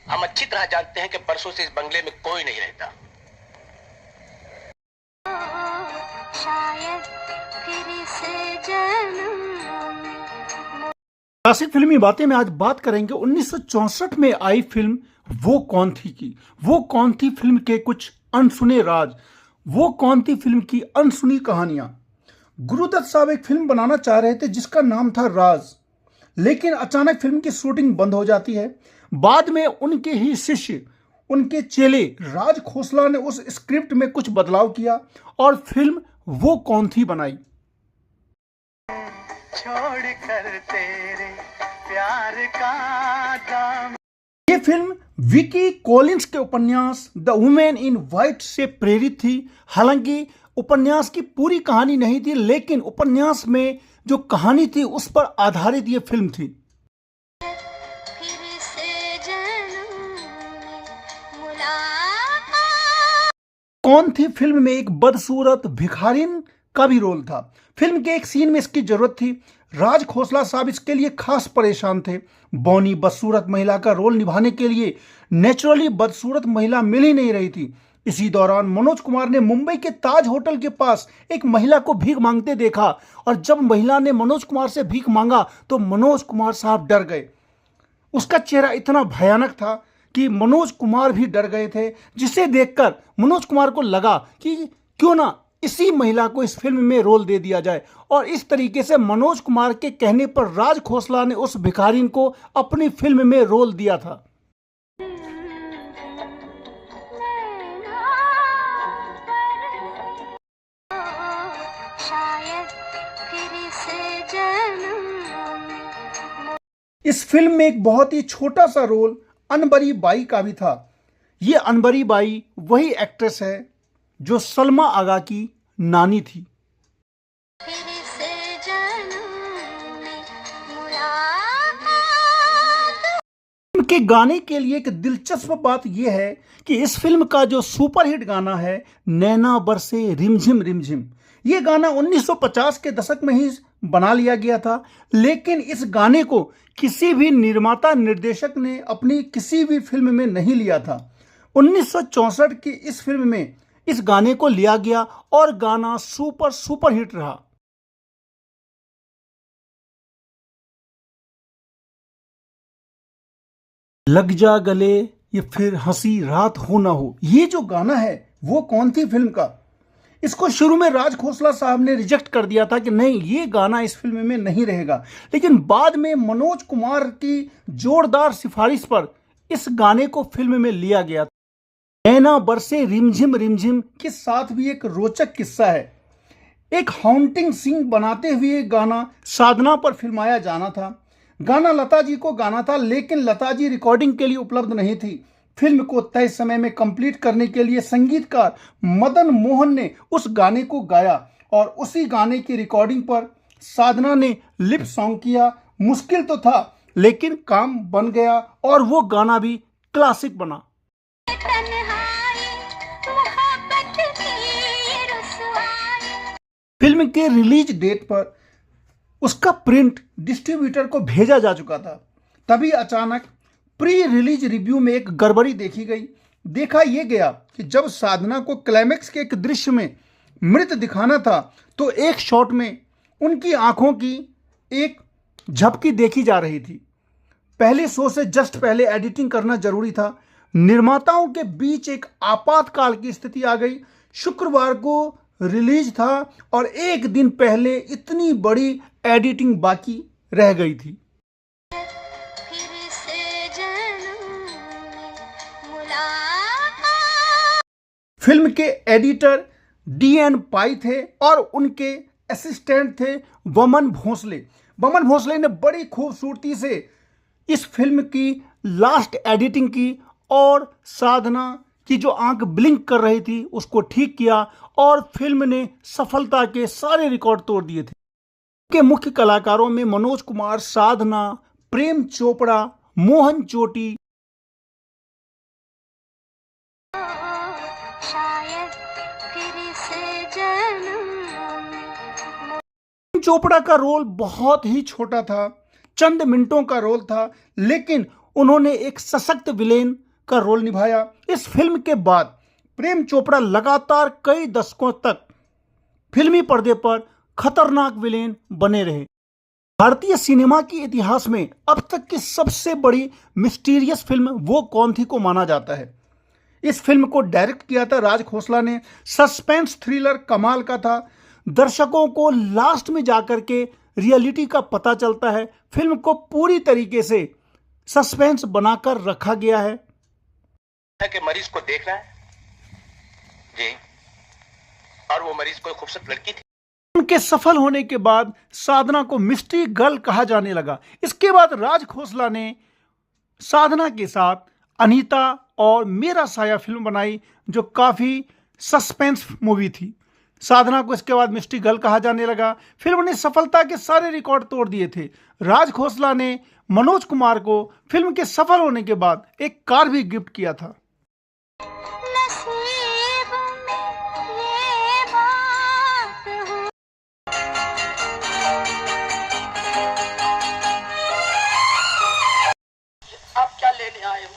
हम अच्छी तरह जानते हैं कि बरसों से इस बंगले में कोई नहीं रहता। शायद फिर से जन्म। क्लासिक फिल्मी बातें में आज बात करेंगे 1964 में आई फिल्म वो कौन थी की। वो कौन थी फिल्म के कुछ अनसुने राज, वो कौन थी फिल्म की अनसुनी कहानियां। गुरुदत्त साहब एक फिल्म बनाना चाह रहे थे जिसका नाम था राज, लेकिन अचानक फिल्म की शूटिंग बंद हो जाती है। बाद में उनके ही शिष्य, उनके चेले राज खोसला ने उस स्क्रिप्ट में कुछ बदलाव किया और फिल्म वो कौन थी बनाई। छोड़ कर तेरे प्यार का दाम। ये फिल्म विकी कॉलिंस के उपन्यास द वुमेन इन व्हाइट से प्रेरित थी। हालांकि उपन्यास की पूरी कहानी नहीं थी, लेकिन उपन्यास में जो कहानी थी उस पर आधारित ये फिल्म थी। फिर से जन्म मुलाकात। कौन थी फिल्म में एक बदसूरत भिखारिन का भी रोल था। फिल्म के एक सीन में इसकी जरूरत थी। राज खोसला साहब इसके लिए खास परेशान थे। बौनी बदसूरत महिला का रोल निभाने के लिए नेचुरली बदसूरत महिला मिल ही नहीं रही थी। इसी दौरान मनोज कुमार ने मुंबई के ताज होटल के पास एक महिला को भीख मांगते देखा, और जब महिला ने मनोज कुमार से भीख मांगा तो मनोज कुमार साहब डर गए। उसका चेहरा इतना भयानक था कि मनोज कुमार भी डर गए थे, जिसे देखकर मनोज कुमार को लगा कि क्यों ना इसी महिला को इस फिल्म में रोल दे दिया जाए। और इस तरीके से मनोज कुमार के कहने पर राज खोसला ने उस भिखारिन को अपनी फिल्म में रोल दिया था। शायद फिर से जन्म। इस फिल्म में एक बहुत ही छोटा सा रोल अनबरी बाई का भी था। ये अनबरी बाई वही एक्ट्रेस है जो सलमा आगा की नानी थी। फिर से जन्म मुलाकात। फिल्म के गाने के लिए एक दिलचस्प बात यह है कि इस फिल्म का जो सुपरहिट गाना है नैना बरसे रिमझिम रिमझिम, ये गाना 1950 के दशक में ही बना लिया गया था, लेकिन इस गाने को किसी भी निर्माता निर्देशक ने अपनी किसी भी फिल्म में नहीं लिया था। 1964 की इस फिल्म में इस गाने को लिया गया और गाना सुपर हिट रहा। लग जा गले ये फिर हंसी रात हो ना हो, ये जो गाना है वो कौन थी फिल्म का। इसको शुरू में राज खोसला साहब ने रिजेक्ट कर दिया था कि नहीं, ये गाना इस फिल्म में नहीं रहेगा, लेकिन बाद में मनोज कुमार की जोरदार सिफारिश पर इस गाने को फिल्म में लिया गया। नैना बरसे रिमझिम रिमझिम के साथ भी एक रोचक किस्सा है। एक हाउंटिंग सीन बनाते हुए गाना साधना पर फिल्माया जाना था। गाना लता जी को गाना था, लेकिन लता जी रिकॉर्डिंग के लिए उपलब्ध नहीं थी। फिल्म को तय समय में कंप्लीट करने के लिए संगीतकार मदन मोहन ने उस गाने को गाया और उसी गाने की रिकॉर्डिंग पर साधना ने लिप सॉन्ग किया। मुश्किल तो था, लेकिन काम बन गया और वो गाना भी क्लासिक बना। फिल्म के रिलीज डेट पर उसका प्रिंट डिस्ट्रीब्यूटर को भेजा जा चुका था। तभी अचानक प्री रिलीज रिव्यू में एक गड़बड़ी देखी गई। देखा यह गया कि जब साधना को क्लाइमेक्स के एक दृश्य में मृत दिखाना था तो एक शॉट में उनकी आंखों की एक झपकी देखी जा रही थी। पहले शो से जस्ट पहले एडिटिंग करना जरूरी था। निर्माताओं के बीच एक आपातकाल की स्थिति आ गई। शुक्रवार को रिलीज था और एक दिन पहले इतनी बड़ी एडिटिंग बाकी रह गई थी। फिर से जन्म मुलाकात। फिल्म के एडिटर DN पाई थे और उनके असिस्टेंट थे वमन भोसले। वमन भोसले ने बड़ी खूबसूरती से इस फिल्म की लास्ट एडिटिंग की और साधना की जो आंख ब्लिंक कर रही थी उसको ठीक किया और फिल्म ने सफलता के सारे रिकॉर्ड तोड़ दिए थे। के मुख्य कलाकारों में मनोज कुमार, साधना, प्रेम चोपड़ा, मोहन चोटी। शायद फिर से जन्म। चोपड़ा का रोल बहुत ही छोटा था, चंद मिनटों का रोल था, लेकिन उन्होंने एक सशक्त विलेन का रोल निभाया। इस फिल्म के बाद प्रेम चोपड़ा लगातार कई दशकों तक फिल्मी पर्दे पर खतरनाक विलेन बने रहे। भारतीय सिनेमा के इतिहास में अब तक की सबसे बड़ी मिस्टीरियस फिल्म वो कौन थी को माना जाता है। इस फिल्म को डायरेक्ट किया था राज खोसला ने। सस्पेंस थ्रिलर कमाल का था। दर्शकों को लास्ट में जाकर के रियलिटी का पता चलता है। फिल्म को पूरी तरीके से सस्पेंस बनाकर रखा गया है कि मरीज को देखना है जी, और वो मरीज कोई खूबसूरत लड़की थी। उनके सफल होने के बाद साधना को मिस्ट्री गर्ल कहा जाने लगा। इसके बाद राज खोसला ने साधना के साथ अनीता और मेरा साया फिल्म बनाई जो काफी सस्पेंस मूवी थी। साधना को इसके बाद मिस्ट्री गर्ल कहा जाने लगा। फिल्म ने सफलता के सारे रिकॉर्ड तोड़ दिए थे। राज खोसला ने मनोज कुमार को फिल्म के सफल होने के बाद एक कार भी गिफ्ट किया था। नसीब में ये बात हो। आप क्या लेने आए हो?